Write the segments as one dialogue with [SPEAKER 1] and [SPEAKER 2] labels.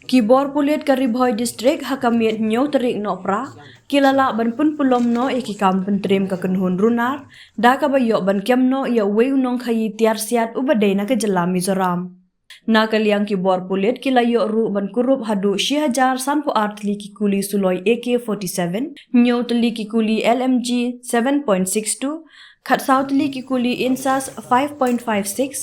[SPEAKER 1] Kibor pulit ka Ri Bhoi district hakamiet nyaw terik no pra kilala ban pun pulom no eki kam pentrim ka kenhun runar da ka bayok ban kem no ya uwei unong khayi tiar siat ubadai na ke jelam Mizoram. Na kaliang kibor pulit kilayok ru ban kurup hadu hajar sanpo art li ki kuli suloi AK-47 nyaw teli ki kuli LMG 7.62 Khat South li ki kuli insas 5.56,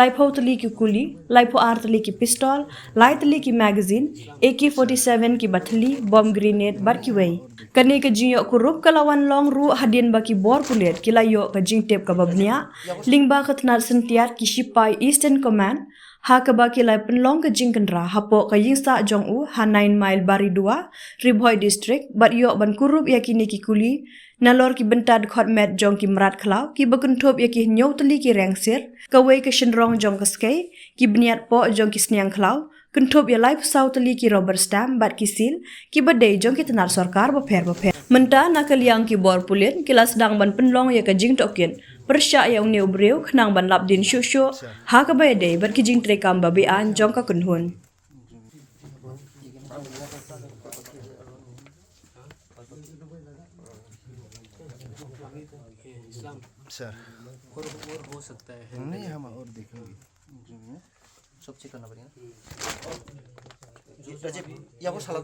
[SPEAKER 1] laipo teli ki kuli, laipo ar teli ki pistol, lai teli ki magazine, AK-47 ki bathli, bomb grenade bar kiwei. Kani ke jingyo kurup kalawan long ru hadin baki bor pulit kilayo ke jing tep ka babnia, lingba ketnar sentiat ki shipai Eastern Command, ha ke baki lai penlong ke jing kendra hapo ke yingsa jong u ha 9 mile bari 2, Ri Bhoi district, bat yok ban kurup yakini ki kuli, nalor ki bentad khot met jong ki merat klau ki bekentup ya ki nyaw teli ki rengsir kawai ke shenrong jong ke skei ki beniat po jong ki sniang klau kentup ya lai pesau teli ki rubber stamp bat ki sil ki bedai jong ki tenar sarkar beper menta nak liang ki bor pulit ki las dang ban penlong ya ke jing tokin persya yang neu breu khnang ban lap din shushu ha ka bay dei bat ki jing trekam babi an jong ka kunhun.
[SPEAKER 2] Sir
[SPEAKER 3] और हो सकता है
[SPEAKER 2] नहीं हम और देखेंगे
[SPEAKER 3] सब चेक करना पड़ेगा
[SPEAKER 2] या वो साला